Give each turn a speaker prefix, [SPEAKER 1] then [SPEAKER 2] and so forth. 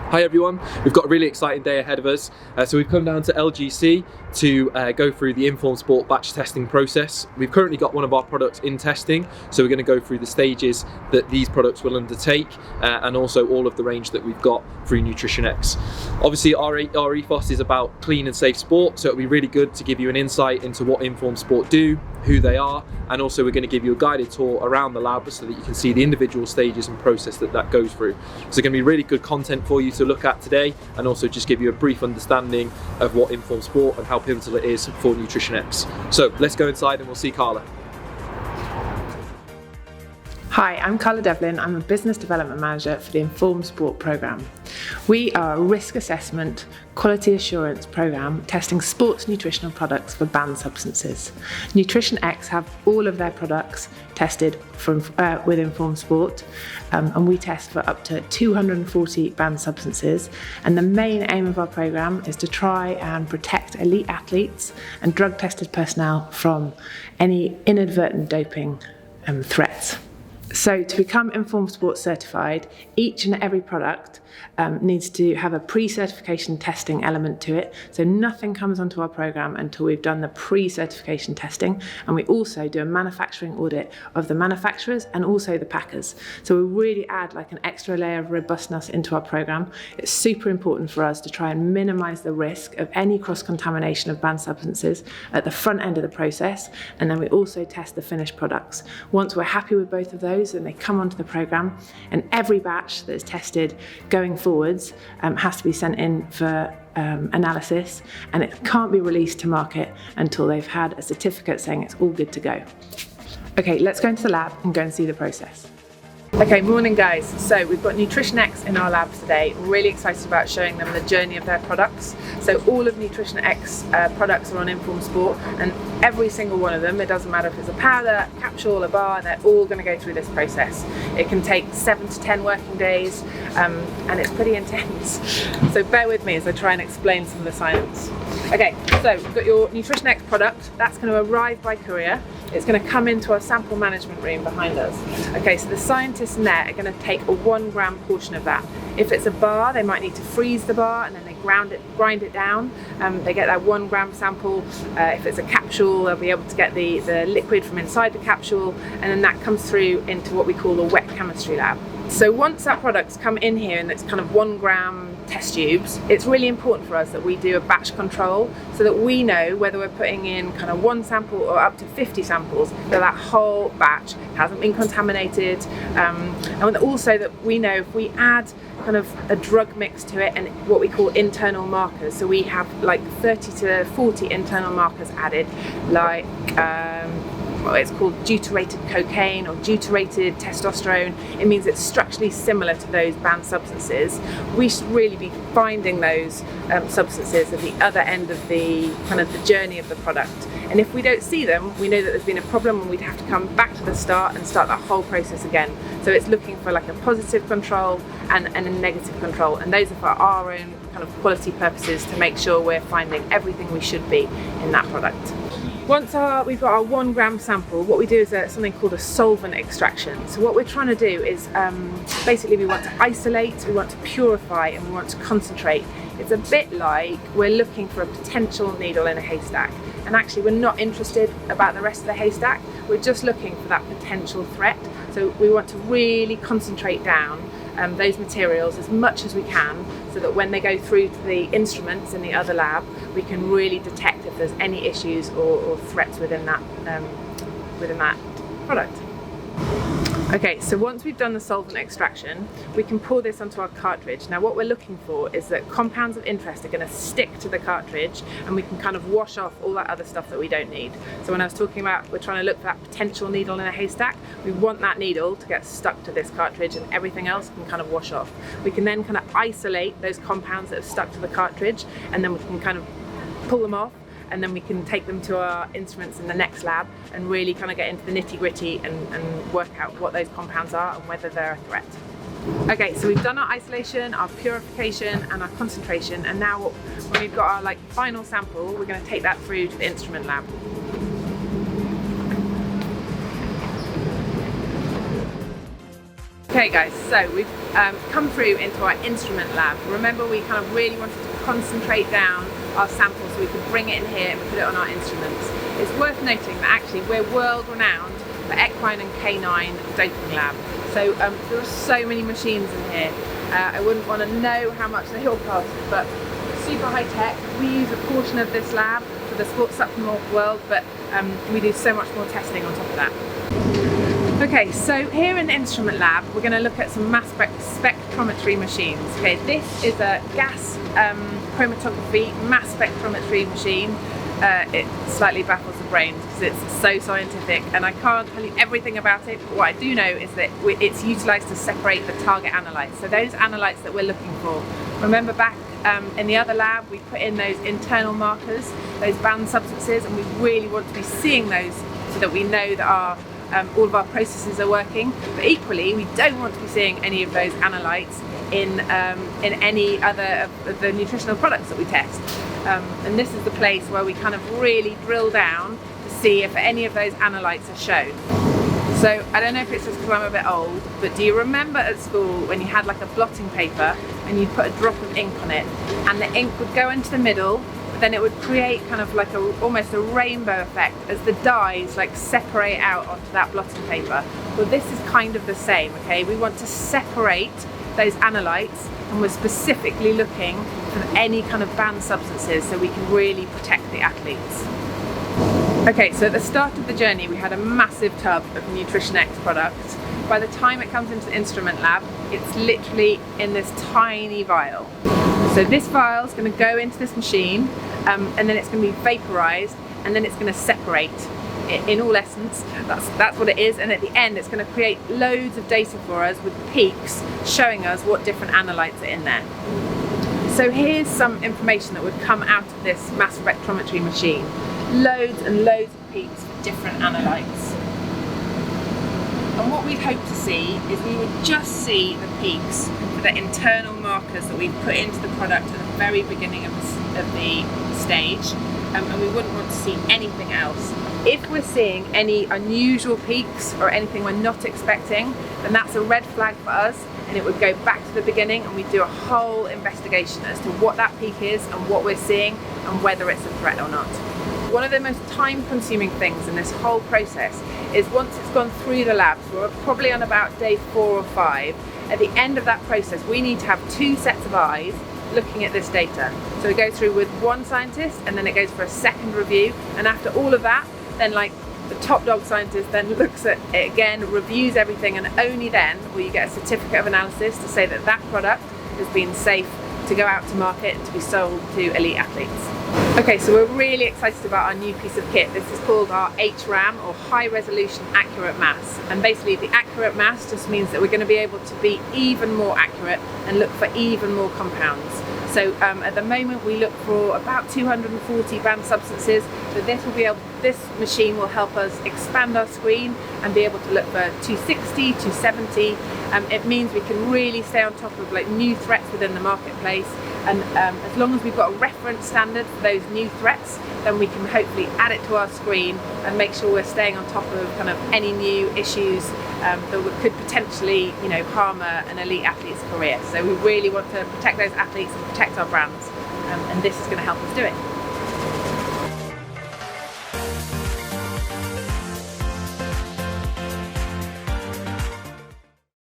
[SPEAKER 1] Hi everyone, we've got a really exciting day ahead of us. So we've come down to LGC to go through the Informed Sport batch testing process. We've currently got one of our products in testing, so we're going to go through the stages that these products will undertake and also all of the range that we've got through Nutrition X. Obviously our ethos is about clean and safe sport, so it'll be really good to give you an insight into what Informed Sport do, who they are, and also we're going to give you a guided tour around the lab so that you can see the individual stages and process that goes through. So it's going to be really good content for you to look at today, and also just give you a brief understanding of what Informed Sport and how pivotal it is for Nutrition X. So let's go inside and we'll see Carla.
[SPEAKER 2] Hi, I'm Carla Devlin. I'm a Business Development Manager for the Informed Sport programme. We are a risk assessment quality assurance programme testing sports nutritional products for banned substances. Nutrition X have all of their products tested with Informed Sport, and we test for up to 240 banned substances. And the main aim of our programme is to try and protect elite athletes and drug tested personnel from any inadvertent doping threats. So to become Informed Sport certified, each and every product needs to have a pre-certification testing element to it. So nothing comes onto our programme until we've done the pre-certification testing, and we also do a manufacturing audit of the manufacturers and also the packers. So we really add like an extra layer of robustness into our programme. It's super important for us to try and minimise the risk of any cross-contamination of banned substances at the front end of the process, and then we also test the finished products. Once we're happy with both of those, then they come onto the programme, and every batch that is tested going forwards has to be sent in for analysis, and it can't be released to market until they've had a certificate saying it's all good to go. Okay, let's go into the lab and go and see the process. Okay, morning guys. So we've got Nutrition X in our labs today. Really excited about showing them the journey of their products. So all of Nutrition X products are on Informed Sport, and every single one of them, it doesn't matter if it's a powder, capsule, a bar, they're all going to go through this process. It can take 7 to 10 working days, and it's pretty intense. So bear with me as I try and explain some of the science. Okay, so we've got your Nutrition X product. That's going to arrive by courier. It's going to come into our sample management room behind us. Okay, so the scientists in there are going to take a 1 gram portion of that. If it's a bar, they might need to freeze the bar and then they grind it down. They get that 1 gram sample. If it's a capsule, they'll be able to get the liquid from inside the capsule, and then that comes through into what we call a wet chemistry lab. So once that product's come in here in this kind of 1 gram test tubes, it's really important for us that we do a batch control so that we know whether we're putting in kind of 1 sample or up to 50 samples, that whole batch hasn't been contaminated, and also that we know if we add kind of a drug mix to it and what we call internal markers. So we have like 30 to 40 internal markers added, like it's called deuterated cocaine or deuterated testosterone. It means it's structurally similar to those banned substances. We should really be finding those substances at the other end of the kind of the journey of the product. And if we don't see them, we know that there's been a problem and we'd have to come back to the start and start that whole process again. So it's looking for like a positive control and a negative control, and those are for our own kind of quality purposes to make sure we're finding everything we should be in that product. Once we've got our 1 gram sample, what we do is something called a solvent extraction. So what we're trying to do is basically we want to isolate, we want to purify, and we want to concentrate. It's a bit like we're looking for a potential needle in a haystack, and actually we're not interested about the rest of the haystack, we're just looking for that potential threat. So we want to really concentrate down those materials as much as we can, so that when they go through to the instruments in the other lab, we can really detect if there's any issues or threats within that product. Okay, so once we've done the solvent extraction, we can pour this onto our cartridge. Now what we're looking for is that compounds of interest are going to stick to the cartridge, and we can kind of wash off all that other stuff that we don't need. So when I was talking about we're trying to look for that potential needle in a haystack, we want that needle to get stuck to this cartridge and everything else can kind of wash off. We can then kind of isolate those compounds that have stuck to the cartridge, and then we can kind of pull them off, and then we can take them to our instruments in the next lab and really kind of get into the nitty-gritty and work out what those compounds are and whether they're a threat. Okay, so we've done our isolation, our purification and our concentration, and now when we've got our final sample, we're going to take that through to the instrument lab. Okay guys, so we've come through into our instrument lab. Remember, we kind of really wanted to concentrate down our samples so we could bring it in here and put it on our instruments. It's worth noting that actually we're world renowned for equine and canine doping lab. So there are so many machines in here. I wouldn't want to know how much they all cost, but super high tech. We use a portion of this lab for the sports supplement world, but we do so much more testing on top of that. Okay, so here in the instrument lab, we're going to look at some mass spectrometry machines. Okay, this is a gas chromatography mass spectrometry machine. It slightly baffles the brains because it's so scientific, and I can't tell you everything about it, but what I do know is that it's utilised to separate the target analytes. So those analytes that we're looking for. Remember back in the other lab, we put in those internal markers, those banned substances, and we really want to be seeing those so that we know that all of our processes are working. But equally, we don't want to be seeing any of those analytes in any other of the nutritional products that we test. And this is the place where we kind of really drill down to see if any of those analytes are shown. So I don't know if it's just because I'm a bit old, but do you remember at school when you had like a blotting paper and you'd put a drop of ink on it, and the ink would go into the middle, but then it would create kind of like almost a rainbow effect as the dyes like separate out onto that blotting paper? Well, this is kind of the same, okay? We want to separate those analytes, and we're specifically looking for any kind of banned substances so we can really protect the athletes. Okay, so at the start of the journey we had a massive tub of Nutrition X products. By the time it comes into the instrument lab, it's literally in this tiny vial. So this vial is going to go into this machine, and then it's going to be vaporized, and then it's going to separate. In all essence, that's what it is, and at the end it's going to create loads of data for us with peaks showing us what different analytes are in there. So here's some information that would come out of this mass spectrometry machine. Loads and loads of peaks for different analytes. And what we'd hope to see is we would just see the peaks for the internal markers that we put into the product at the very beginning of the stage, and we wouldn't want to see anything else. If we're seeing any unusual peaks or anything we're not expecting, then that's a red flag for us, and it would go back to the beginning and we'd do a whole investigation as to what that peak is and what we're seeing and whether it's a threat or not. One of the most time-consuming things in this whole process is once it's gone through the labs, we're probably on about day 4 or 5, at the end of that process we need to have 2 sets of eyes looking at this data. So we go through with one scientist, and then it goes for a second review, and after all of that, then like the top dog scientist then looks at it again, reviews everything, and only then will you get a certificate of analysis to say that that product has been safe to go out to market and to be sold to elite athletes. Okay, so we're really excited about our new piece of kit. This is called our HRAM, or High Resolution Accurate Mass. And basically the accurate mass just means that we're going to be able to be even more accurate and look for even more compounds. So at the moment we look for about 240 banned substances, so this machine will help us expand our screen and be able to look for 260, 270. It means we can really stay on top of like new threats within the marketplace, and as long as we've got a reference standard for those new threats, then we can hopefully add it to our screen and make sure we're staying on top of kind of any new issues that could potentially, you know, harm an elite athlete's career. So we really want to protect those athletes and protect our brands, and this is going to help us do it.